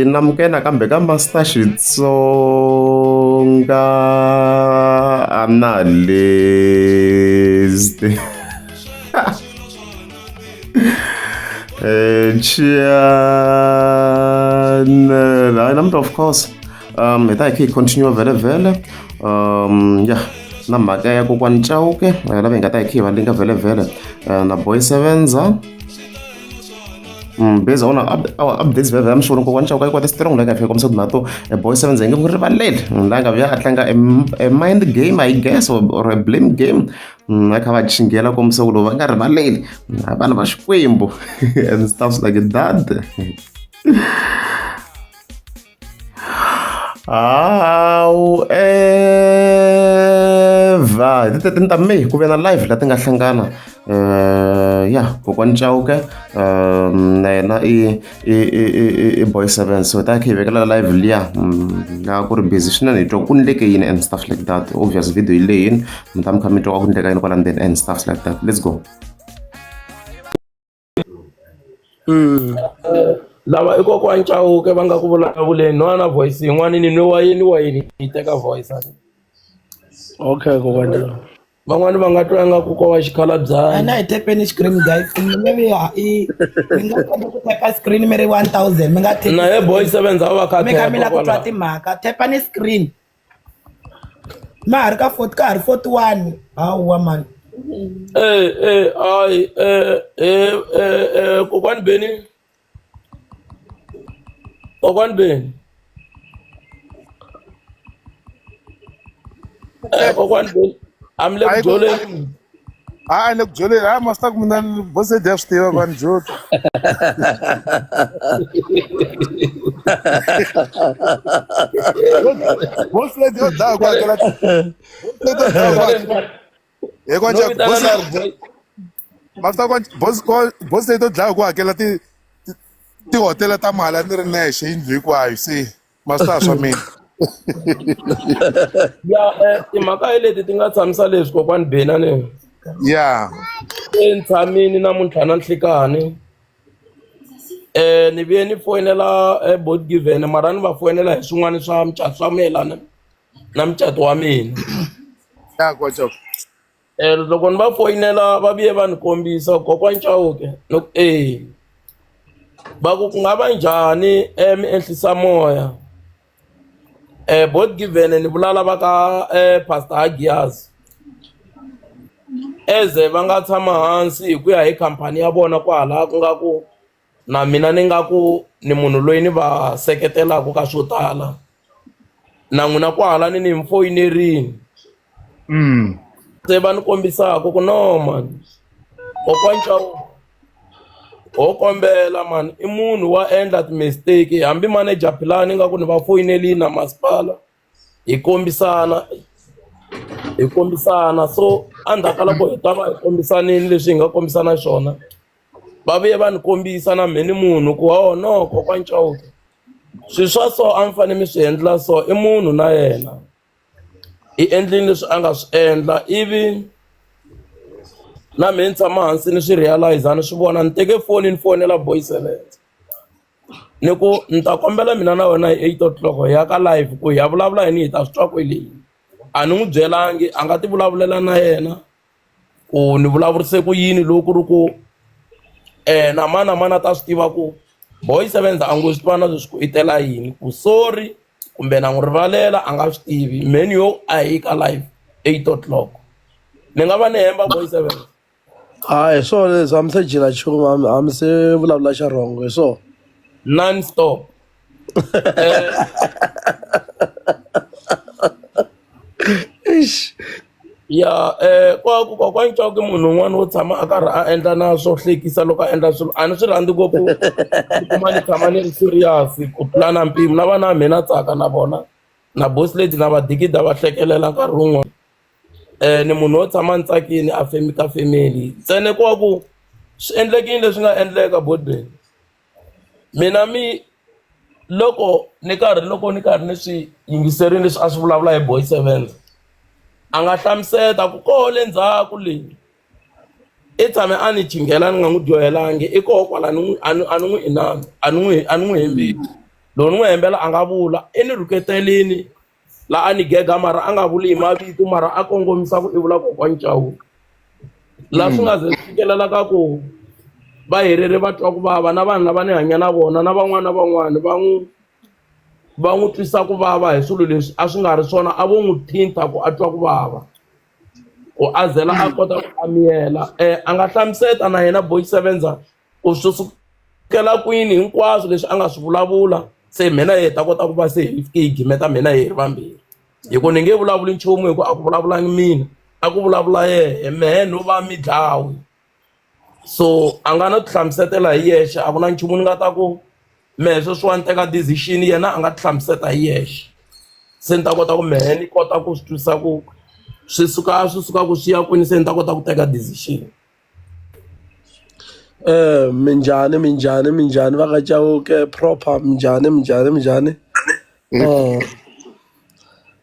Namukela kambe ka Master Xitsonga I'm not list. Channel. Hayi namntu of course. Hi ta hi khe hi continue vele vele. Yeah. Na mhaka ya kokwani Chauke lava hi nga ta hi khe hi va linka vele vele na Boy Sevenza. Based on our updates vele I'm sure kokwani Chauke quite strong like I feel komisa nato Boy Sevenza nge n'wi rivaleli la nga vya a tlanga a mind game I guess or a blame game. Va kha va chingela komisa ku loko va nga rivaleli vana va Xikwembu and stuff like that. However, ti ta May ku ve na live la ti nga hlangana ya kokwani Chauke na yena i Boy Seven, so ta khe hi vekela live liya la ku ri busy swinene hi twa ku endleke yini and stuff like that. Obvious video yi leyini mi ta mi kha mi twa ku endleka yini kwala ndzeni and stuff like that. Let's go. Lava i kokwani Chauke va nga ku vulavuleni n'wana voice yin'wana ni wa yini yi teka voice Okay, kokwani. van'wani va nga twa nga ku ko wa xikhalabyazi Ana hi tepeni screen guys. Maybe mi nga kota ku tepa screen mi ri 1000 mi nga na he Boy Sevenza va kha mi kha mi la ku twa timhaka tepani screen. Ma ha ri ka 40 ka ha ri 41. Hawa man. kokwani Beni kokwani Beni kokwani Beni amle ku joleni Hayi le ku joleni hayi masta ku mina bose dya swi tiva vanhu joti bose yo dlawa ku hakela masta bose to dlawa ku hakela tihotela ta mali a ni ri nexe yindlu hinkwayo se masta swa mina ya timhaka hi leti ti nga tshamisa leswi kokwani Beni ni ya entshamini namuntlha na nhlikani ni vuye ni foyinela Board Given mara ni va foyinela hi swin'wana swa mucato swa mayelana na mucato wa mina ya kocho loko ni va foyinela va vuye va ni kombisa kokwani Chauke loko va ku nga va njhani mi ehlisa moya Board Given ni vulala va ka Pastor Hagias eze va nga tshama hansi hi ku ya hi khampani ya vona kwala ku nga ku na mina ni nga ku ni munhu loyi ni va seketelaka ka swo tala na n'wina kwala ni mi foyinerini se va ni kombisaka ku no man kokwani Chauke ho kombela man i munhu wa endla ti-mistake hambi manager plan nga ku ni va foyinelini na masipala hi kombisana so endzhaku loko hi ta va hi kombisanini leswi hi nga kombisana swona va vuye va ni kombisa na mheni munhu ku no kokwani Chauke swilo swa so a mi fanele mi swi endla so i munhu na yena hi endlini leswi a nga swi endla ivi na mina ni tshama hansi ni swi realize ni swi vona ni teke foni ni fonela Boy Sevenza ni ku ni ta kombela mina na wena hi 8 o'clock hi ya ka live ku hi ya vulavula yini hi ta swi twa kweleni a ni n'wi byelangi a nga ti vulavulela na yena ku ni vulavurise ku yini loko ku ri ku na mana ta swi tiva ku Boy Sevenza a ngo swi tiva na leswi ku i tela yini ku sorry kumbe na n'wi rivalela a nga swi tivi meni yo a hi ka live 8 o'clock ni nga va ni hemba Boy Sevenza Hayi so leswi a mi se jila nchumu a mi se vulavula xa rhongo hi so non stop ya kokwani Chauke munhu un'wana wo tshama a karhi a endla na swo hlekisa loko a endla swilo a ni swi rhandzi ngopfu kuma ni tshama ni ri serious ku tlula mpimo na vana mina tsaka na vona na Boss Lady na vadikida va hlekelela nkarhi wun'wana ni munhu wo tshama ni tsakini a ka family ntsene ku wa ku swi endlekile leswi nga endleka Board mina loko ni karhi ni swi yingiserile leswi a swi vulavula hi Boy 7 a nga hlamuseta ku ko le ndzhaku leyi i tshame a ni chingela ni nga n'wi dyohelangi i koho kwala a ni n'wi inani a ni n'wi hembeli loko ni n'wi hembela a nga vula i ni rhuketelini la a ni gega mara a nga vuli hi mavito mara a kongomisa ku i vula kokwani Chauke laha swi nga ze fikelela ka ku va herile va twa ku vava na vanhu lava ni hanya na vona na van'wana va n'wi twisa ku vava hi swilo leswi a swi nga ri swona a vo n'wi thinta ku a twa ku vava ku a zela a kota ku amiyela a nga hlamuseta na yena Boy Sevenza ku swi sukela kwini hinkwaswo leswi a nga swi vulavula se mina hi ta kota ku va se hi fike hi gimeta mina hi ri vambirhi hi ku ni nge vulavuli nchumu hi ku a ku vulavulangi mina a ku vulavula yehe mehe no va mi dlawi so a nga no ti hlamusetela hi yexe a ku na nchumu ni nga ta ku mehe sweswiwa ni teka decision yena a nga ti hlamuseta hi yexe se ni ta kota ku mehe ni kota ku swi twisisa ku swi suka ku swi ya kwini se ni ta kota ku teka decision minjhani va ka Chauke proper minjhani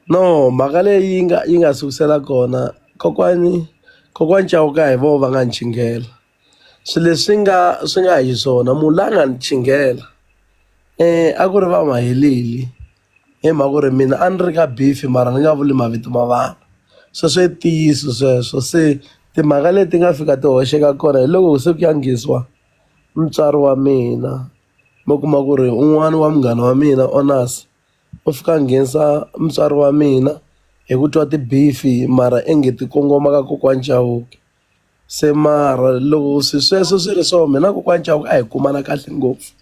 no mhaka leyi yi nga sukusela kona kokwani Chauke hi vo va nga ni chingela swilo leswi swi nga hi swona munhu la nga ni chingela a ku ri va maheleli hi mhaka ku ri mina a ni ri ka beef mara ni nga vuli mavito ma vanhu sweswo i ntiyiso sweswo se timhaka leti nga fika ti hoxeka kona hi loko se ku ya nghenisiwa mutswari wa mina mo kuma ku ri un'wana wa munghana wa mina Onas u fika nghenisa mutswari wa mina hi ku twa tibifi mara enge ti kongoma ka kokwani Chauke se mara loko sweswo swi ri so mina kokwani Chauke a hi kumana kahle ngopfu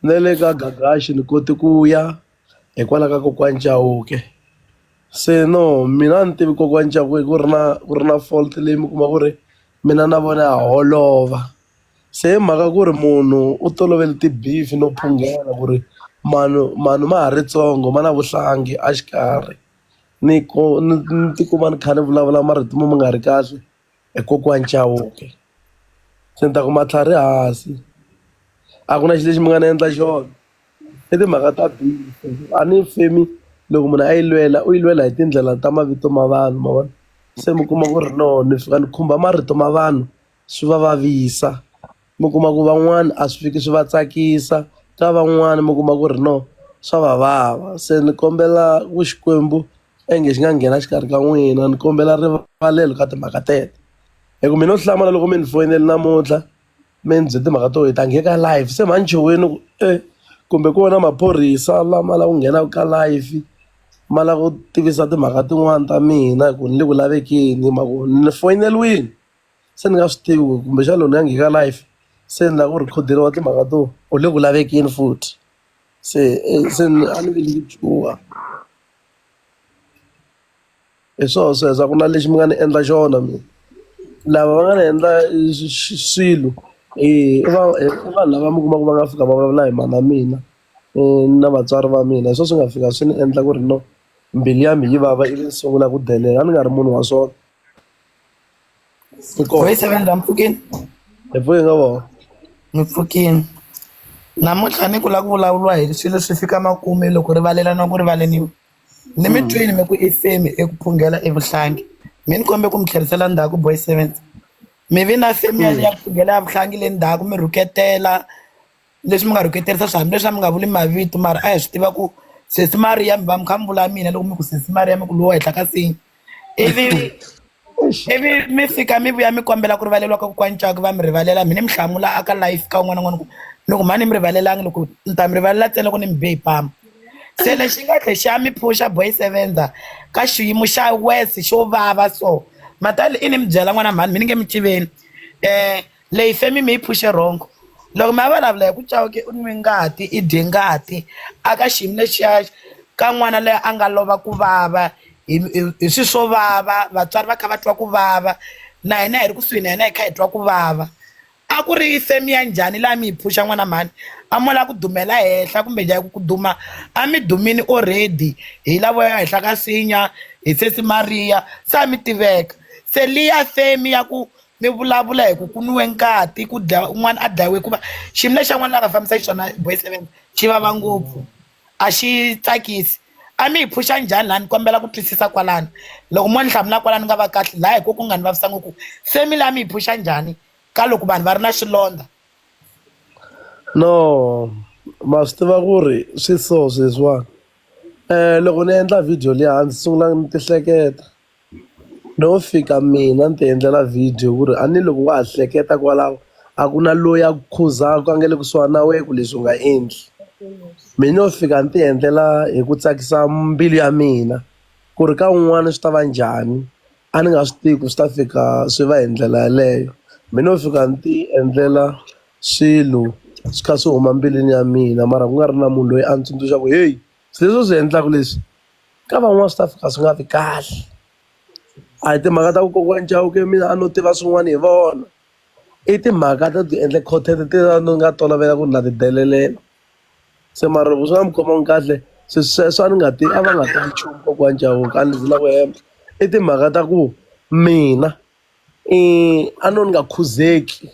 na le ka Gagashi ni koti ku ya hikwalaho ka kokwani Chauke se no mina ni tivi kokwani Chauke ku ri na fault leyi mi kuma ku ri mina na vona ha holova se hi mhaka ku ri munhu u tolovele tibifi no phungela ku ri manu ma ha ri tsongo ma na vuhlangi a xikarhi ni tikuma ni kha ni vulavula marito mo nga ri kahle hi kokwani Chauke se ni ta ku matlhari hansi a ku na xilo lexi mi nga ni endla xona i timhaka ta bifi a ni femi loko munhu a u yi lwela hi tindlela ta mavito ma vanhu ma vona se mi kuma ku ri no ni fika ni khumba marito ma vanhu swi va vavisa mi kuma ku van'wani a swi fiki swi va tsakisa ka van'wani mi kuma ku ri no swa va vava se ni kombela ku Xikwembu enge xi nga nghena xikarhi ka n'wina ni kombela rivalelo ka timhaka tete hi ku mina no hlamala loko mi ni foyineli namuntlha mi ni bye timhaka to hi ta nghena ka live se manchuweni ku kumbe ku vona maphorisa lama la ku nghenaka ka live ma la ku tivisa timhaka tin'wani ta mina ku ni le ku lavekeni ma ku ni foyineliwini se ni nga swi tivi kumbe xa loni ya nghena ka live se ni la ku rhikhoderiwa timhaka to u le ku lavekeni futhi se a ni veli chuwa hi swona sweswo a ku na lexi mi nga ni endla xona mina lava va nga ni endla swilo i vanhu lava mi kuma ku va nga fika va vulavula hi mana mina na vatswari va mina hi swona swi nga fika swi ni endla ku ri no mbilu ya mi yi vava ivi ni sungula ku delela a ni nga ri munhu wa swona Boy Sevenza mpfukini hi pfuke nga vona mpfukini namuntlha ni ku lava ku vulavuriwa hi swilo swi fika makume loko rivalelana ku rivaleniwa ni mi twini mi ku i femi eku phungela evuhlangi mi ni kombe ku mi tlherisela ndzhaku Boy Sevenza mi vi na femi ya ku phungela ya vuhlangi le ndzhaku mi rhuketela leswi mi nga rhuketerisa swihambi leswi mi nga vuli mavito mara a hi swi tiva ku Sesi Maria mi va mi kha mi vula mina loko mi ku Sesi Maria mi ku lowa henhla ka sini ivi mi fika mi vuya mi kombela ku rivaleliwa ka kokwani Chauke va mi rivalela mi ni mi hlamula aka life ka un'wana na un'wana ku loko mani mi rivalelangi loko ni ta mi rivalela ntsena loko ni mi bihe hi pama se lexi nga tlhe xa mi phusha Boy Sevenza ka xiyimo xa west xo vava so matali i ni mi byela n'wana mhani mi ni nge mi tiveni leyi femi mi yi phushe wrong loko mi ya vulavula hi ku Chauke u nwi ngati i dye ngati aka xiyimo lexiya ka n'wana leyi a nga lova ku vava hi swi swo vava vatswari va kha va twa ku vava na hina hi ri kusuhi na hina hi kha hi twa ku vava a ku ri femi ya njhani laha mi hi phusha n'wana mhani a mo lava ku dumela henhla kumbe njhani ku duma a mi dumini already hi lavo ya henhla ka sinya hi Sesi Maria se a mi tiveka se liya femi ya ku mi vulavula hi ku ku nwiwe ngati ku un'wana a dlayiwe hikuva xiyimo lexa n'wana la nga fambisa xiswona Boy Sevenza xi vava ngopfu a xi tsakisi a mi hi phusha njhani lani kombela ku twisisa kwalani loko mo ni hlamula kwalani nga va kahle laha hi ku nga ni vavisa ngopfu family a mi hi phusha njhani ka loko vanhu va ri na xilondza no ma swi tiva ku ri swi so sweswiwani loko ni endla video leyi ndzi sungula ni ti hleketa no fika mina ni ti endlela video ku ri a ni loko wa ha hleketa kwalaho a ku na loyi a ku khuzaka a nge le kusuhani na wena ku leswi u nga endli mina no fika ni ti endlela hi ku tsakisa mbilu ya mina ku ri ka un'wana swi ta va njhani a ni nga swi tivi ku swi ta fika swi va hi ndlela yaleyo mina no fika ni ti endlela swilo swi kha swi huma mbilwini ya mina mara ku nga ri na munhu loyi a ni tsundzuxaku heyi swileswi swi endlaka leswi ka van'wana swi ta fika swi nga vi kahle a hi timhaka ta ku kokwani Chauke mina a no tiva swin'wana hi vona i timhaka ta ti endle content ti ni nga tolovela ku na ti delelela se mara loko swi nga mi khomangi kahle sweswo a ni nga a va nga tivi nchumu kokwani Chauke a ni zila ku hemba i timhaka ta ku mina a no ni nga khuzeki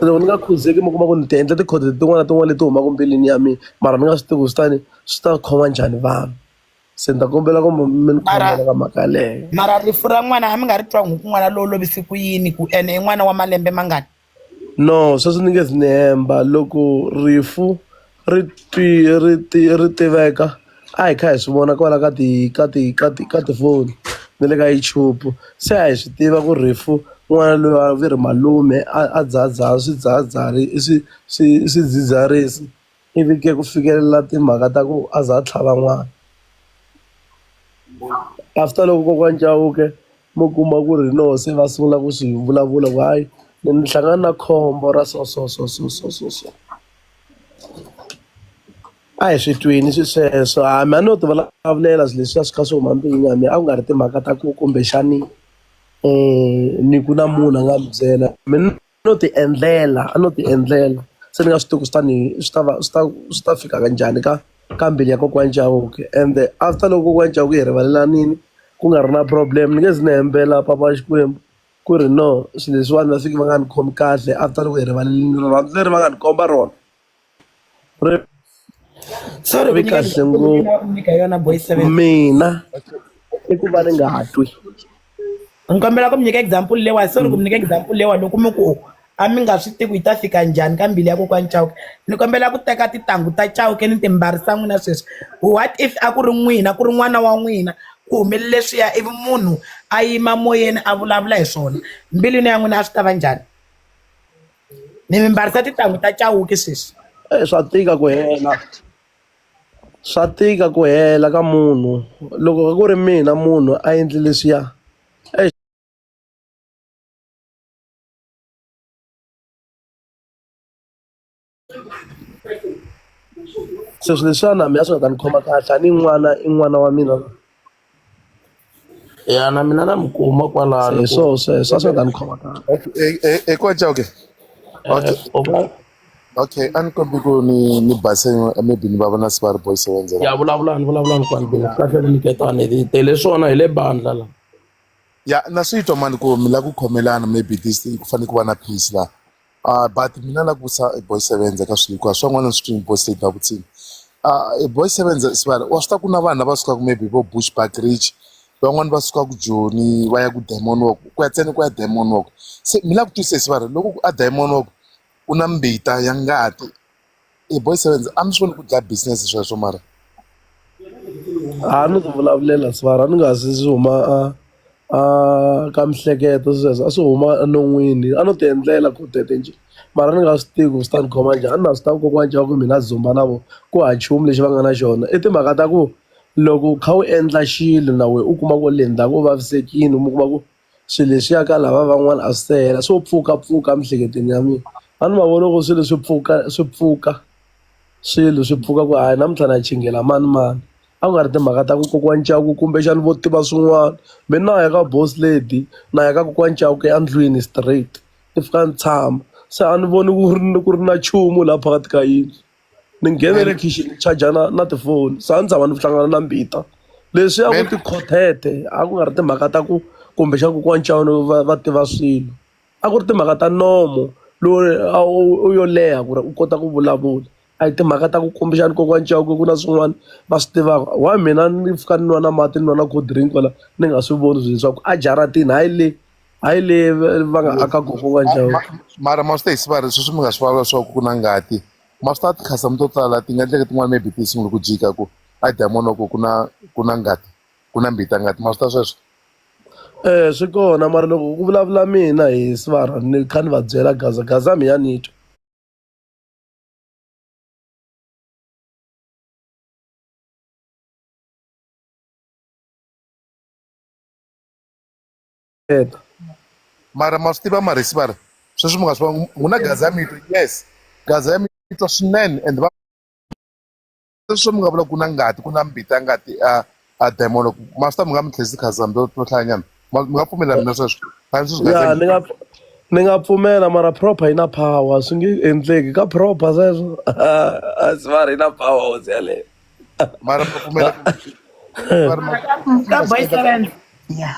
loko ni nga khuzeki mi kuma ku ni ti endla ti-content tin'wana na tin'wana leti humaka mbilwini ya mina mara ni nga swi tivi ku swi ta khoma njhani vanhu se ni ta kombela ku mi ni khomela ka mhaka yaleyo mara rifu ra n'wana a mi nga ri twa n'wi ku n'wana lowu lovise ku yini ku ene i n'wana wa malembe mangani no sweswo ni nge zi ni hemba loko rifu ri tiveka a hi kha hi swi vona kwala ka tifoni ni le ka YouTube se a hi swi tiva ku rifu n'wana loyi a vi ri malume a dzahadzaha swidzidziharisi ivi ke ku fikelela timhaka ta ku a za a tlhava n'wana after loko kokwani Chauke mo kuma ku ri no se va sungula ku swi vulavula ku hayi ni hlangana na khombo ra so a hi swi twini swi sweswo mi a no ti vulavulela swilo leswiya swi kha swi huma mbilwini ya mina a ku nga ri timhaka ta ku kumbexani ni ku na munhu a nga mi byela mina no ti endlela se ni nga swi tivi ku swi ta fika ka njhani ka mbilu ya kokwani Chauke and after loko kokwani Chauke hi rivalelanini ku nga ri na problem ni nge zi ni hembela papa Xikwembu ku ri no swilo leswiwani va fiki va nga ni khomi kahle after loko hi rivalelini rirhandzu leri va nga ni komba rona sorry vi kahle nyika yona boy 7 mina i ku va ni nga twi ni kombela ku mi nyika example lewa sorry ku mi nyika example lewa loko mi ku a mi nga swi tivi ku yi ta fika njhani ka mbilu ya kokwani Chauke ni kombela ku teka tintangu ta Chauke ni timbarisa n'wina sweswi what if a ku ri n'wina ku ri n'wana wa n'wina ku humelele leswiya ivi munhu a yima moyeni a vulavula hi swona mbilwini ya n'wina a swi ta va njhani ni mi mbarisa tintangu ta Chauke sweswi swa tika ku hela ka munhu loko ku ri mina munhu a endli leswiya se swilo leswiya na mina swi nga ta ni khoma kahle a ni i n'wana wa mina ya na mina na mi kuma kwalano sweswo a swi nga ta ni khoma kahle kokwani Chauke okay a ni kombi ku ni base maybe ni va vona se va ri boy 7 ya vulavulani kwani bini kahle ni nyiketani hi tele swona hi le bandla la ya na swi twa mani ku mi la ku khomelana maybe this ku fanele ku va na peace la but mina la ku sa boy 7 ka swilo kwa swin'wana swi twi boy state na vutsini boy 7 sibala wa swi ta ku na vanhu lava sukaka maybe vo Bushbuck Ridge van'wani va suka ku Joni va ya ku Diamond Walk ku ya ntsena ku ya Diamond Walk se mi la ku twisisa sibala loko a Diamond Walk u na mbita ya ngati boy 7 a mi swi voni ku dlaya business sweswo mara a ni ti vulavulela swara ni nga si swi huma ka mihleketo sweswo a swi huma enon'wini a no ti endlela ku tete njhe mara ni nga swi tivi ku swi ta ni khoma njhani a ni na swi tiva kokwani Chauke mina zumba na vo ku ha nchumu lexi va nga na xona i timhaka ta ku loko u kha u endla xilo na wena u kuma ku le ndzhaku u vavisekile u kuma ku swilo leswiya ka lava van'wana a swi se hela swo pfukapfuka emiehleketweni ya mina a ni ma vona ku swilo swi pfuka ku hayi namuntlha na chingela mani a ku nga ri timhaka ta ku kokwani Chauke kumbexani vo tiva swin'wana mina na ya ka boss lady na ya ka kokwani Chauke endlwini straight ni fika ni tshama se a ni voni ku ri na nchumu laha phakathi ka yindlu ni nghenele khixini ni chaja na tifoni se a ni tshama ni hlangana na mbita leswi a ku tikhothete a ku nga ri timhaka ta ku kumbexani kokwani Chauke va tiva swilo a ku ri timhaka ta nomo loyi u yo leha ku ri u kota ku vulavula a hi timhaka ta ku kumbexani kokwani Chauke ku na swin'wana va swi tivaka wa mina ni fika ni nwa na mati ni nwa na cold drink kwala ni nga swi voni swilo leswaku a jaratini hayi le va nga aka kokwani Chauke. Mara ma swi ta hi sivara sweswi mi nga swi vulavula swa ku na ngati ma swi ta tikhasama to tala ti nga endleka tin'wana maybe ti sungule ku jika ku a diamond ku ku na ngati ku na mbita ngati ma swi ta sweswo. Swi kona mara loko ku vulavula mina hi Sivara ni kha ni va byela gaza mi ya ni twa. Mara ma swi tiva mara Sivara sweswi mi nga swi ku na gaza ya mito yes gaza ya mito swinene and sweswo mi nga vula ku na ngati ku na mbita ngati a diamond ma swi ta mi nga mi tlherisi khazama to hlayanyana mi nga pfumelana na sweswo Ya ni nga pfumela mara proper yi na power swi nge endleki ka proper sweswo Sivara yi na power hosi yaleyo. mara ma pfumela ka boy 7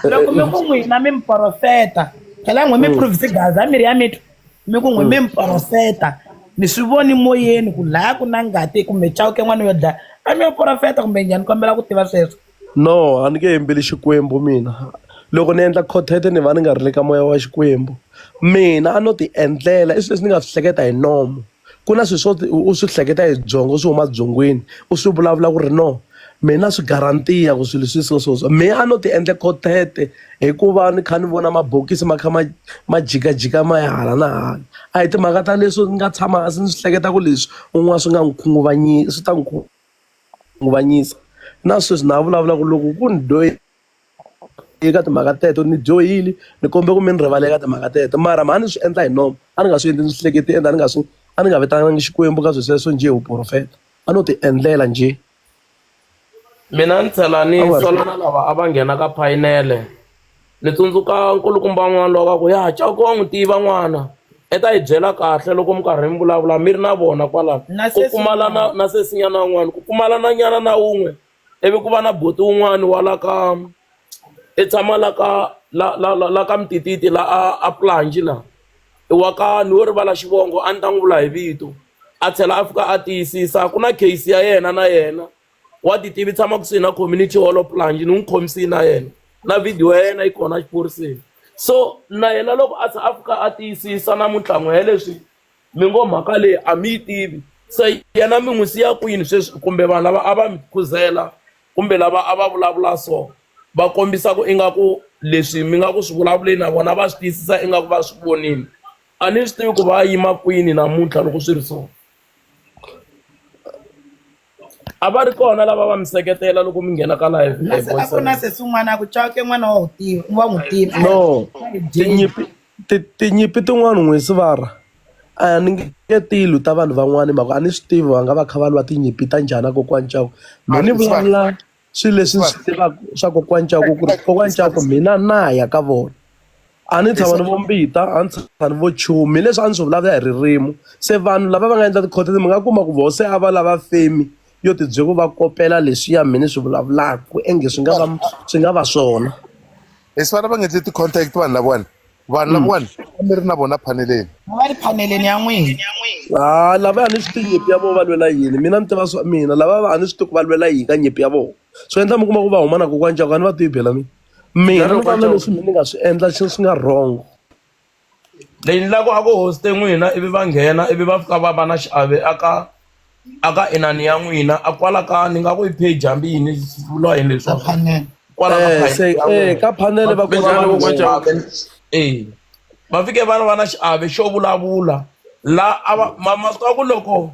loko mi ku n'wina mi miprofeta phela n'wi mi provise gaza miri ya mitwa mi ku n'wi mi miprofeta mi swi voni moyeni ku laya ku na ngati kumbe Chauke n'wana yo dlaya a mi profeta kumbe njhani kombela ku tiva sweswo. No a ni nge yimbeli Xikwembu mina loko ni endla content ni va ni nga ri le ka moya wa Xikwembu mina a no ti endlela i swilo leswi ni nga swi hleketa hi nomo ku na swilo swo u swi hleketa hi byongo swi huma byongweni u swi vulavula ku ri no mina swi garantiya ku swilo sweswo me a no ti endle content hikuva ni kha ni vona mabokisi ma kha ma jikajika ma ya hala na hala a hi timhaka ta leswi ni nga tshama hansi ni swi hleketa ku leswi un'wana swi nga n'wi khunguvanyisa swi ta n'wi khunguvanyisa na sweswi na vulavula ku loko ku ni dyohi eka timhaka teto ni dyohile ni kombe ku mi ni rivala eka timhaka teto mara ma ni swi endla hi nomo a ni nga swi endli ni swi hleketi ende a ni nga vitanangi Xikwembu ka swilo sweswo njhe hi vuprofeta a no ti endlela njhe. Mina ni tlhela ni sola na lava a va nghena ka phayinele ni tsundzuka nkulukumba n'wana lowa ku ya Chauke wa n'wi tiva n'wana i ta hi byela kahle loko mi karhi mi vulavula mi ri na vona kwalano ku pfumala na sesinyana wun'wana ku pfumala na nyana na wun'we ivi ku va na buti wun'wana wa la ka i tshama la ka Mtititi la a Planji la i wa ka ni wo rivala xivongo a ni ta n'wi vula hi vito a tlhela a fika a tiyisisa ku na case ya yena na yena wa titivi tshama kusuhi na community hall Planji ni n'wi khomisile na yena na video ya yena yi kona xiphoriseni so na yena loko a fika a tiyisisa na mutlangu ya leswi mi ngo mhaka leyi a mi yi tivi se yena mi n'wi siya kwini sweswi kumbe vanhu lava a va mi khuzela kumbe lava a va vulavula so va kombisa ku ingaku leswi mi nga ku swi vulavuleni na vona va swi tiyisisa ingaku va swi vonini a ni swi tivi ku va yima kwini namuntlha loko swi ri so a va ri kona lava va mi seketela loko mi nghena ka live a ku na sesi un'wana ku Chauke n'wana wa n'wi tiva No tinyimpi tin'wana n'wi Sivara a ni nge tilu ta vanhu van'wana mhaka a ni swi tivi va nga va kha va lwa tinyimpi ta njhani kokwani Chauke me ni vulavula swilo leswi ni swi tivaka swa kokwani Chauke ku ri kokwani Chauke mina na ya ka vona a ni tshama ni vo mbita a ni tshama ni vo chumi leswi a ni swi vulavula hi ririmi se vanhu lava va nga endla ti-content mi nga kuma ku vo se a va lava femi yo ti bye ku va kopela leswiya mina swi vulavulaka enge swi nga va swona Sivara va nga endli ti-contact vanhu lavawani a mi ri na vona phaneleni va ri phaneleni ya n'wina lava a ni swi tivi nyimpi ya vona va lwela yini mina ni tiva swa mina lava a ni swi tivi ku va lwela yini ka nyimpi ya vona swi endla mi kuma ku va huma na kokwani Chauke a ni va tivi bela mina ni vona leswi mina ni nga swi endla swi nga wrong leyi ni lava ku a ku hoste n'wina ivi va nghena ivi va fika va na xiave aka inani ya n'wina a kwala ka ni nga ku i page hambi yini vula yini leswaku kwala ka phanele va va fike va na xiave xo vulavula la ma swi tiva ku loko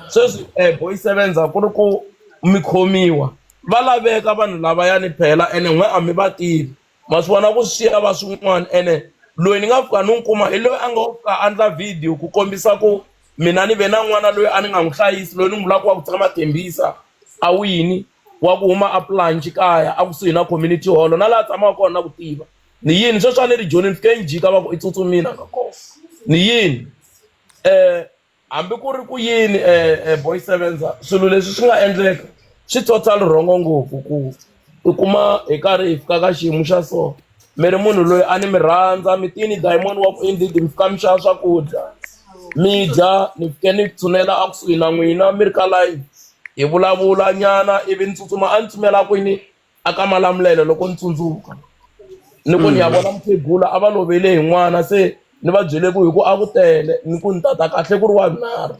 sweswi boy 7 ku ri ku mi khomiwa va laveka vanhu lavayani phela ene n'we a mi va tivi ma swi vona ku swiya va swin'wana ene loyi ni nga fika ni n'wi kuma hi loyi a nga fika a ndla video ku kombisa ku mina ni ve na n'wana loyi a ni nga n'wi hlayisi loyi ni n'wi vulaka wa ku tshama tembisa a wini wa ku huma a Planji kaya a kusuhi na community hall na laha tshamaka kona na ku tiva ni yini sweswi a ni ri joni ni fike njika va ku i tsutsumina ka kona ni yini hambi ku ri ku yini boy 7 swilo leswi swi nga endleka swi total wrong ngopfu ku u kuma hi karhi hi fika ka xiyimo xa so mi ri munhu loyi a ni mi rhandza mi tini diamond wa ku indeed mi fika mi xava swakudya mi dya ni fike ni tshunela a kusuhi na n'wina mi ri ka live hi vulavula nyana ivi ni tsutsuma a ni tsumela kwini aka Malamulele loko ni tsundzuka ni ku ni ya vona mukhegula a va lovele hi n'wana se ni va byele ku hi ku a ku tele ni ku ni tata kahle ku ri wavunharhu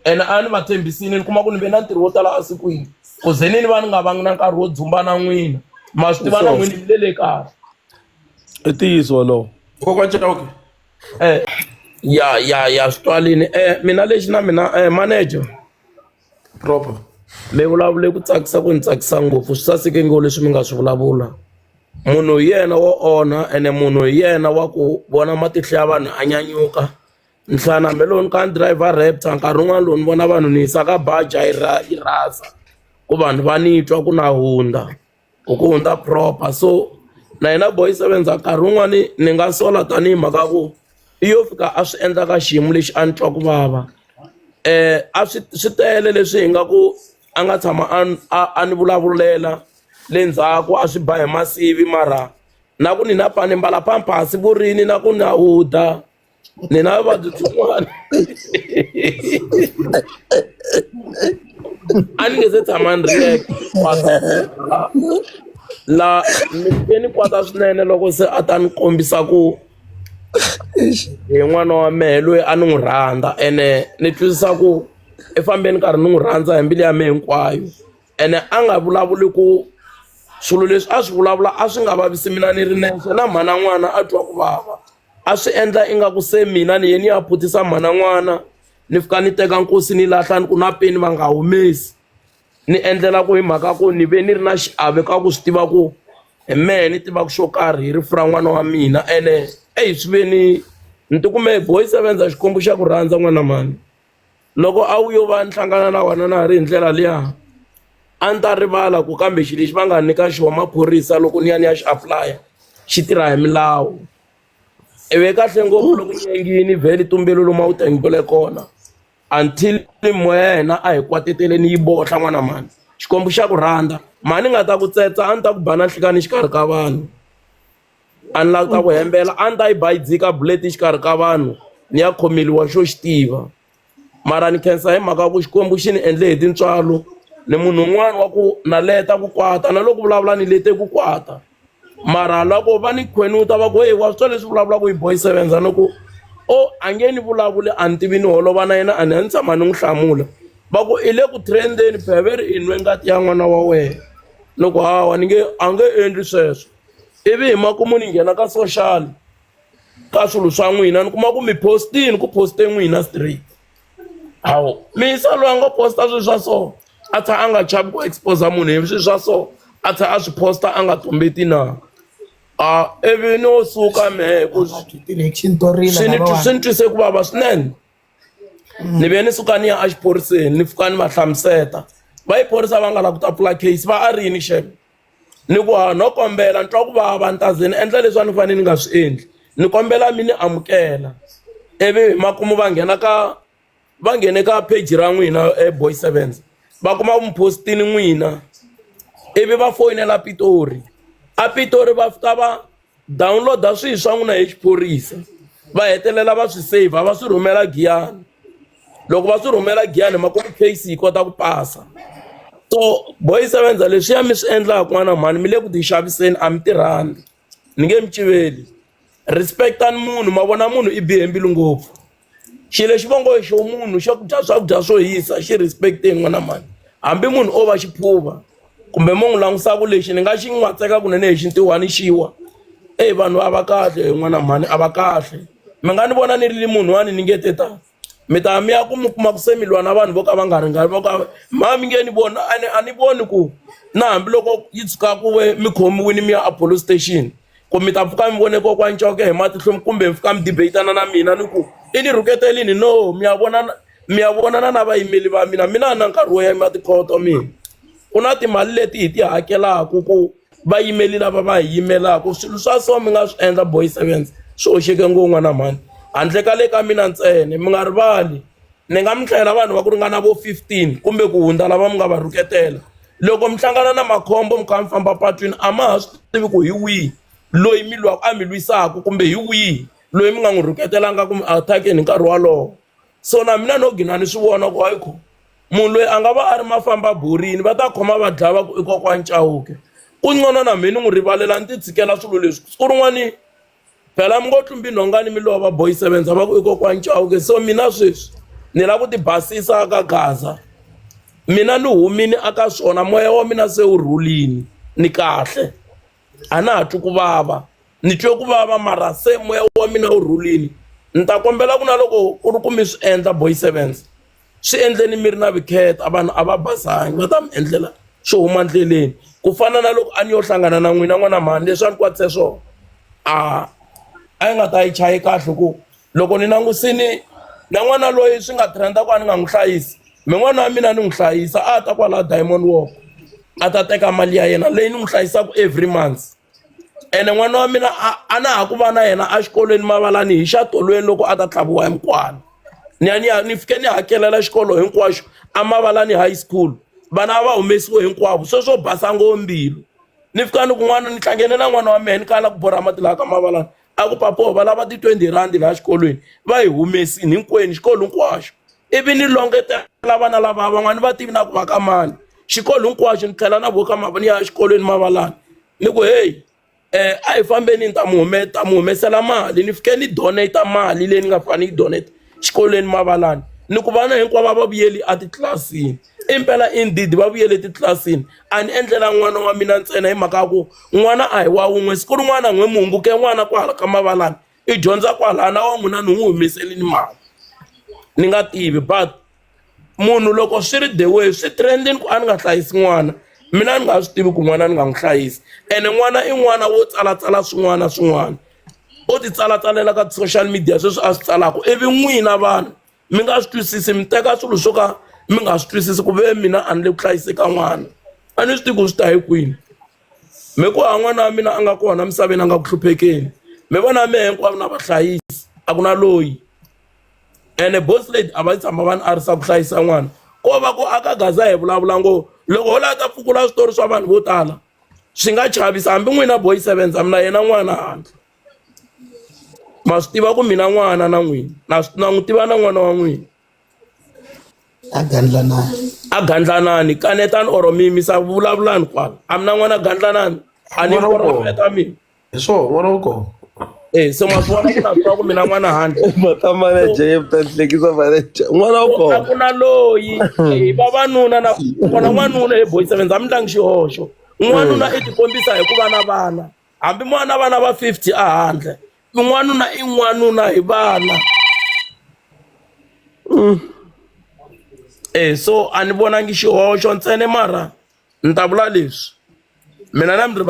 ene a ni va tshembisini ni kuma ku ni ve na ntirho wo tala a sikwini ku ze ni va ni nga vangi na nkarhi wo dzumba na n'wina ma swi tiva na n'wina mi le le kaya i ntiyiso wolowo kokwana Chauke ya swi twalini mina lexi na mina manager proper mi vulavule ku tsakisa ku ni tsakisa ngopfu swi saseke ngo leswi mi nga swi vulavula munhu hi yena wo onha ene munhu hi yena wa ku vona matihlo ya vanhu a nyanyuka nhlana hambi loko ni ka ni driver Raptor nkarhi wun'wana lowu ni vona vanhu ni yisaka baja yi rasa ku vanhu va ni twa ku na hunda ku hunda proper so na hina Boy7 nkarhi wun'wani ni nga sola tanihi mhaka ku iyo fika a swi endla ka xiyimo lexi a ni twa ku vava a swi tele leswi hi nga ku a nga tshama a ni vulavulela le ndzhaku a swi ba hi masivi mara na ku ni na pani mbala pampasi vurini na ku na huda ni na vuvabyi byin'wana a ni nge se tshama ni react la ni kwata swinene loko se a ta ni kombisa ku hi n'wana wa mehe loyi a ni n'wi rhandza ene ni twisisa ku efambeni nkarhi ni n'wi rhandza hi mbilu ya mehe hinkwayo ene a nga vulavuli ku swilo leswi a swi vulavula a swi nga vavisi mina ni ri nexe na mhana n'wana a twa ku vava a swi endla ingaku se mina ni ye ni ya phutisa mhana n'wana ni fika ni teka nkosi ni lahla ni ku na peni va nga humesi ni endlela ku hi mhaka ku ni ve ni ri na xiave ka ku swi tiva ku hi mehe ni tivaka xo karhi hi rifu ra n'wana wa mina ene swi ve ni tikume Boy7 xikombo xa ku rhandza n'wana mani loko a wu yo va ni hlangana na wena na ha ri hi ndlela liya a ni ta rivala ku kambe xilo lexi va nga nyika xo maphorisa loko ni ya ni ya xi aplya xi tirha hi milawu ive kahle ngopfu loko nyengini vhele tumbelulu ma wu tengibele kona until moya ya hina a hi kwatetele ni yi bohla n'wana mani xikombo xa ku rhandza mani nga ta ku tsetsa a ni ta ku bana nhlikani xikarhi ka vanhu a ni lava ta ku hembela a ni ta yi bayidzika bullet xikarhi ka vanhu ni ya khomeliwa xo xi tiva mara ni khensa hi mhaka ku xikombo xi ni endle hi tintswalo ni munhu un'wana wa ku na leta ku kwata na loko vulavula ni lete ku kwata mara loko va ni khwenuta va ku wa swi twa leswi vulavulaka hi Boy7 ni ku a nge ni vulavuli a ni tivi ni holova na yena a ni tshama ni n'wi hlamula va ku i le ku trendeni pheveri i nwe ngati ya n'wana wa wena loko hawa a nge endli sweswo ivi hi makumu ni nghena ka social ka swilo swa n'wina ni kuma ku mi postini ku poste n'wina straight hawo misa loyi a nga posta swilo swa so a tshama a nga chavi ku expose munhu hi swilo swa so a tshama a swi posta a nga tumbeti na ivi no suka mehe ku swi ni twise ku vava swinene ni ve ni suka ni ya a xiphoriseni ni fika ni va hlamuseta va yiphorisa va nga lava ku ta pfula case va a rini xeme ni ku no kombela ni twa ku vava ni ta ze ni endla leswi a ni fanele ni nga swi endli ni kombela mi ni amukela ivi makumu va nghene ka page ra n'wina Boy7 va kuma mupostini n'wina ivi va foyinela Pitori a Pitori va fika va downloada swilo swa n'wina hi xiphorisa va hetelela va swi save va swi rhumela Giyani loko va swi rhumela Giyani makumu case yi kota ku pasa so Boy7 leswi ya mi swi endlaka n'wana mhani mi le ku ti xaviseni a mi tirhani ni nge mi civeli respectani munhu ma vona munhu i bihe mbilu ngopfu xilo lexi va ngo xo munhu xo dya swakudya swo hisa xi respecteni n'wana mhani hambi munhu o va xiphuva kumbe mo n'wi langusaku lexi ni nga xi n'watseka kunene hi xintiwani xiwa vanhu a va kahle n'wana mhani a va kahle mi nga ni vona ni ri munhu wani ni nge te ta mi ta mi ya ku mi kuma ku se mi lwa na vanhu vo ka va nga ringani vo ka mi nge ni vona a ni voni ku na hambiloko yi tshuka ku ve mi khomiwini mi ya a police station ku mi ta pfuka mi vone kokwana Chauke hi matihlo kumbe mi fika mi debatana na mina ni ku i ni rhuketelini no mi ya vonana na vayimeli va mina na nkarhi wo ya matikhoto mina ku na timali leti hi ti hakelaku ku vayimeli lava va hi yimelaku swilo swa so mi nga swi endla Boy7 swi oxeke ngo n'wana mhani handle ka le ka mina ntsene mi nga rivali ni nga mi hlayela vanhu va ku ringana vo 15 kumbe ku hundza lava mi nga va rhuketela loko mi hlangana na makhombo mi kha mi famba patwini a ma ha swi tivi ku hi wihi loyi mi lwaku a mi lwisaku kumbe hi wihi loyi mi nga n'wi rhuketelanga ku mi attackeni nkarhi walowo so na mina no gina ni swi vona ku ayikho munhu loyi a nga va a ri mafamba borini va ta khoma va dlaya va ku i kokwani Chauke ku ngcono na mina ni n'wi rivalela ni ti tshikela swilo leswi siku rin'wani phela mi ngo tlumbi nhongani mi lova boy 7 va ku i kokwani Chauke so mina sweswi ni lava ku ti basisa ka Gaza mina ni humini aka swona moya wa mina se wu rhulini ni kahle a na ha twi ku vava ni twe ku vava mara se moya wa mina wu rhulini ni ta kombela ku na loko ku ri ku mi swi endla boy 7 swi endleni mi ri na vukheta vanhu a va basangi va ta mi endlela swo huma ndleleni ku fana na loko a ni yo hlangana na n'wina n'wana mhani leswi a ni kwatise swona a yi nga ta yi chayi kahle ku loko ni langusini na n'wana loyi swi nga trenda ku a ni nga n'wi hlayisi min'wana wa mina ni n'wi hlayisa a ta kwala Diamond Walk a ta teka mali ya yena leyi ni n'wi hlayisaka every month ene n'wana wa mina a na ha ku va na yena a xikolweni Mavalani hi xatolweni loko a ta tlhaviwa hi mukwana ni fike ni hakelela xikolo hinkwaxo a Mavalani High School vana va humesiwe hinkwavo sweswo basa ngombilu ni fika ni kun'wana ni tlangene na n'wana wa mina ni kala ku borha mati laha ka Mavalani a ku papo va lava ti 20 rand laha xikolweni va hi humesini hinkwenu xikolo hinkwaxo ivi ni longetela vana lava van'wani va tivi na ku va ka mali xikolo hinkwaxo ni tlhela na voka ni ya xikolweni Mavalani ni ku hey a hi fambeni ni ta mu humesela mali ni fike ni donate mali leyi ni nga fani yi donate xikolweni Mavalani ni ku vana hinkwavo va vuyeli a titlilasini impela indeed va vuyele titlilasini a ni endlela n'wana wa mina ntsena hi mhaka ku n'wana a hi wa wun'we siku rin'wana n'we mu hunguke n'wana kwala ka Mavalani i dyondza kwala na wa n'wina ni n'wi humeselini mali ni nga tivi but munhu loko swi ri the way swi trendini ku a ni nga hlayisi n'wana mina ni nga swi tivi ku n'wana ni nga n'wi hlayisi ene n'wana i n'wana wo tsalatsala swin'wana o ti tsalatsalela ka social media sweswi a swi tsalaka ivi n'wina vanhu mi nga swi twisisi mi teka swilo swo ka mi nga swi twisisi ku ve mina a ni le ku hlayiseka n'wana a ni swi tivi ku swi ta hi kwini mi ku ha n'wana wa mina a nga kona misaveni a nga ku hluphekeni mi vona mi hinkwavo na vahlayisi a ku na loyi ene boss lady a va tshama vanhu a risa ku hlayisa n'wana ko va ku aka Gaza hi vulavula ngo loko ho lava ta pfukula switori swa vanhu vo tala swi nga chavisa hambi n'wina boy 7 a mina yena n'wana handle ma swi tiva ku mina n'wana na n'wina na n'wi tiva na n'wana wa n'wina a gandlanani kanetani or mimisa vulavulani kwala a mina n'wana gandlanani a ni profeta mina hi swona n'wana wa kona se ma swi vona ku na swa ku mina n'wana handle mata manager ta hlekisa manager n'wana wa a kona ku na loyi vavanuna na kona n'wanuna hi boy 7 a mi tlangi xihoxo n'wanuna i tikombisa hi ku va na vana hambi n'wana vana va 50 a handle n'wanuna i n'wanuna hi vana so a ni vonangi xihoxo ntsene mara ni ta vula leswi mina na mi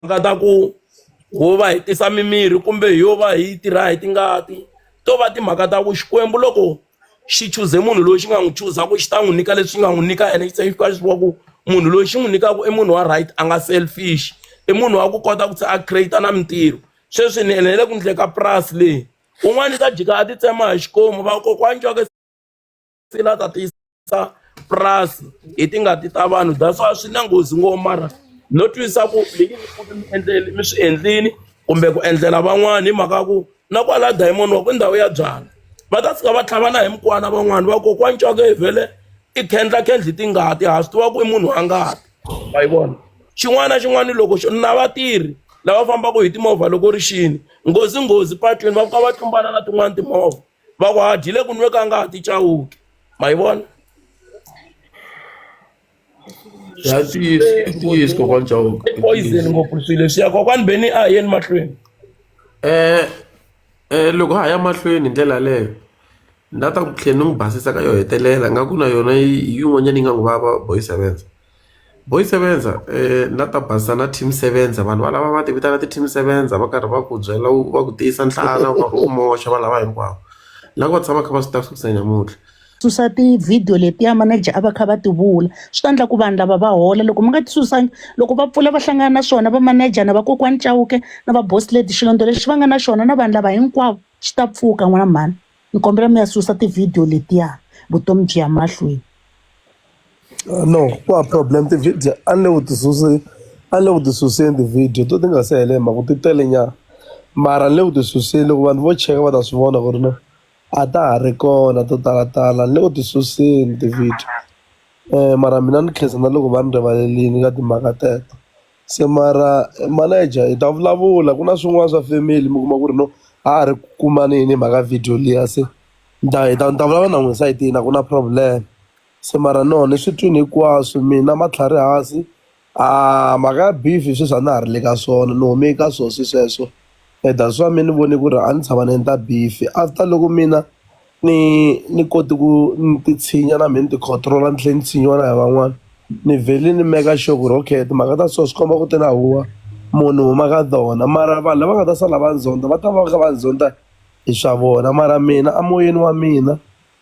nga ta ku ho va hi tisa mimiri kumbe hi yo va hi tirha hi tingati to va timhaka ta ku Xikwembu loko xi chuze munhu loyi xi nga n'wi chuza ku xi ta n'wi nyika leswi nga n'wi nyika ene xi fika xi ku munhu loyi xi n'wi nyikaka i munhu wa right a nga selfish i munhu wa ku kota ku a create na mintirho sweswi ni enele ku ndleka purasi leyi un'wana ta jika a ti tsema hi xikomu va kokwani Chauke sila ta tisa purasi hi tingati ta vanhu that's why swi na nghozi ngopfu mara no twisisa ku mi swi endlini kumbe ku endlela van'wana hi mhaka ku na kwala Diamond Walk ndhawu ya byala va ta fika va tlhavana hi mukwana van'wana va kokwani Chauke hi vhele i khendli tingati ha swi tiva ku i munhu wa ngati va yi vona xin'wana loko na vatirhi lava fambaka hi timovha loko ri xini nghozi patwini va fika va tlumbana na tin'wana timovha va ku ha dyile ku nweka ngati Chauke ma yi vona ya tiyisi kokwani Chauke poison ngopfu swilo leswiya kokwani Benny a hi yeni mahlweni loko ha ya mahlweni hi ndlela leyo ni ta ku tlhela ni n'wi basisa ka yo hetelela nga ku na yona yin'wanyana yi nga n'wi vava boy 7 na ta basisa na team 7 vanhu valava va ti vitana ti-team 7 va karhi va ku byela va ku tiyisa nhlana va u moxa va lava hinkwavo la ku va tshama kha va swi ta fikisa namuntlha susa ti-video letiya manager a va kha va ti vula swi ta endla ku vanhu lava va hola loko mi nga ti susangi loko va pfula va hlangana na swona va manager na vakokwani Chauke na va boss lady xilondo lexi va nga na xona na vanhu lava hinkwavo xi ta pfuka n'wana mhani ni kombela mi ya susa tivhidiyo letiya vutomi byi ya mahlweni. No, ku a problem ti-video a ni le ku ti suseni ti-video to ti nga se hele mhaka ti tele nyana mara ni le ku ti suseni loko vanhu vo cheka va ta swi vona ku ri no a ta ha ri kona to talatala ni le ku ti suseni ti-video mara mina ni khensa na loko va ni rivalelini ka timhaka teto se mara manager hi ta vulavula ku na swin'wana swa family mi kuma ku ri no a ha ri kumanini hi mhaka video liya se ni ta vulavula na n'wina sayitini a ku na problem se mara no ni swi twini hinkwaswo mina matlhari hansi mhaka ya beef hi sweswi a na ha ri le ka swona ni humi ka swona sweswo that's why mi ni voni ku ri a ni tshama ni endla beef after loko mina ni koti ku ni ti tshinya na mina ni ti control ni tlhela ni tshinyiwa na hi van'wana ni vhele ni meka sure ku ri okay timhaka ta so swi komba ku ti na huwa munhu huma ka tona mara vanhu lava nga ta sala va ndzonda va ta va ka va ndzonda hi swa vona mara mina emoyeni wa mina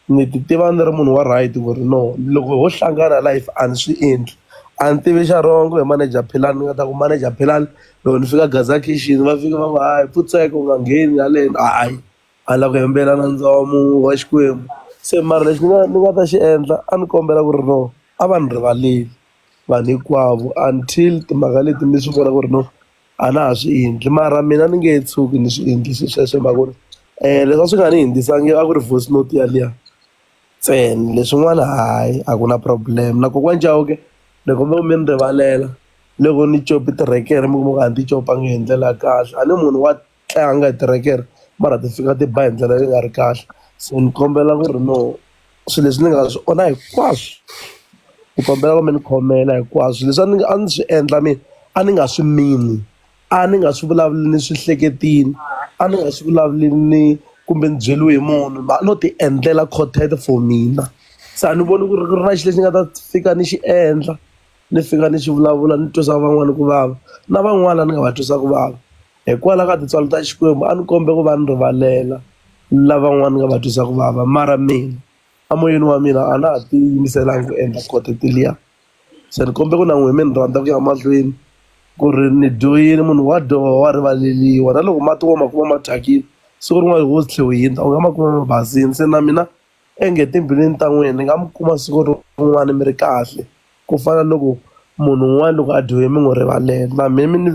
ni ti tiva ni ri munhu wa right ku ri no loko ho hlangana life a ni swi endli a ni tivi xa rongo hi manager Philani ni nga ta ku manager Philani loko ni fika Gaza Kitchen va fika va ku hayi pfutseka u nga ngheni haleni hayi a lava ku hembelana ndzomu wa Xikwembu se mara lexi ni nga ta xi endla a ni kombela ku ri no a va ni rivaleli vanhu hinkwavo until timhaka leti ni swi vona ku ri no a na ha swi endli mara mina ni nge tshuki ni swi endlisi sweswo mhaka ku ri leswi a swi nga ni hindzisangi a ku ri voice note yaliya ntsena leswin'wana hayi a ku na problem na kokwani Chauke ni kombela mi ni rivalela loko ni copi tirekere mi kuma ku a ni ti copanga hi ndlela ya kahle a ni munhu wa tlanga hi tirekere mara ti fika ti ba hi ndlela leyi nga ri kahle se ni kombela ku ri no swilo leswi ni nga swi ona hinkwaswo ni kombela ku mi ni khomela hinkwaswo leswi a ni swi endla mina a ni nga swi mini a ni nga swi vulavuli ni swi hleketini a ni nga swi vulavuli ni kumbe ni byeliwe hi munhu no ti endlela content for mina se a ni voni ku ri na xi lexi ni nga ta fika ni xi endla ni fika ni xi vulavula ni twisa van'wana ku vava na van'wana ni nga va twisa ku vava hikwalaho ka tintswalo ta Xikwembu a ni kombe ku va ni rivalela lavan'wana ni nga va twisa ku vava mara mina emoyeni wa mina a na ha ti yimiselangi ku endla content liya se ni kombe ku na n'wina mi ni rhandza ku ya mahlweni ku ri ni dyoyini munhu wa dyoha wa rivaleliwa na loko mati wo ma kuma ma thyakile siku rin'wana ho tlhe u hindza u nga ma kuma ma basini se na mina enge timbilwini ta n'wina ni nga mi kuma siku rin'wana mi ri kahle ku fana loko munhu un'wana loko a dyohe mi n'wi rivalela na mina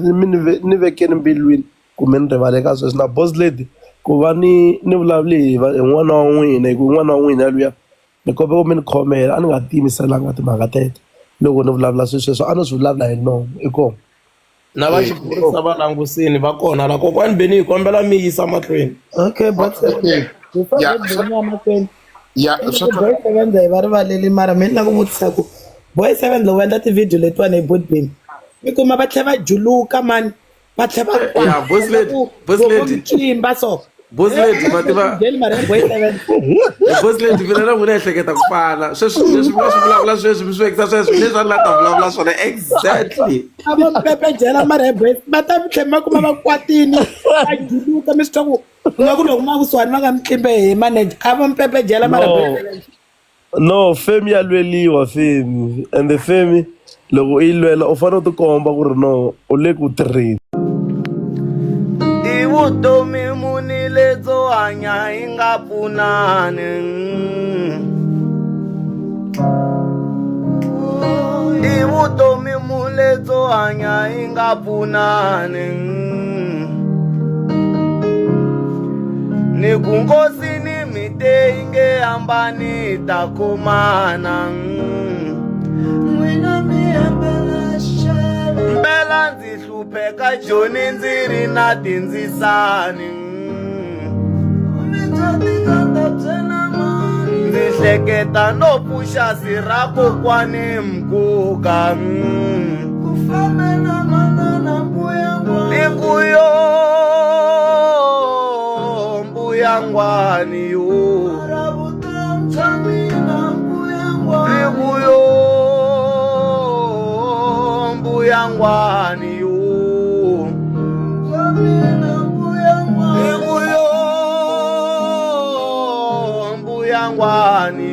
ni vekeni mbilwini ku mi ni rivale ka sweswo na boss lady ku va ni vulavule hi n'wana wa n'wina hi ku n'wana wa n'wina luya ni kombela ku mi ni khomela a ni nga tiyimiselanga timhaka teto loko ni vulavula sweswo a ni swi vulavula hi nomu i kona na va xiphorisa va langusini va kona la kokwani Beni hi kombela mi yisa mahlweni. Okay, but before Yeah. that Beni ya mahlweni ya swa boy 7 hi va rivaleli mara mina ni la ku vutisa ku boy 7 loko va endla tivhidiyo letiwani hi Botbeni mi kuma va tlhela va juluka mani va tlhela va Yeah, boss lady. cimba so Boss lady ma tiva Jeli mara boy 7 boss lady mina na n'wina ehleketa ku fana sweswi leswi mi nga swi vulavula sweswi mi swi vekisa sweswi leswi a ni la ta vulavula swona exactly a va pepe jela mara boy va ta tlhela ma kuma va kwatini va juluka mi swi twa ku ku nga ku loko ma kusuhani va nga mi tlimbe hi manager a va mi pepe jela mara boy 7 no femi ya lweliwa femi and the femi loko yi lwela u fanele u tikomba ku ri no u le ku tirheni i vutomi muni ledzo hanya hi nga pfunani i vutomi muni ledzo hanya hi nga pfunani ni ku nkosini mi te yi nge hambani ta khomana n'wina mi hembela xele mpela ndzi hlupheka joni ndzi ri na tindzisani ndzi hleketa no pfuxa si ra kokwani Mkuka ku fambela manana mbuya mbuyangwani yo mbuyangwani yo mbuyangwani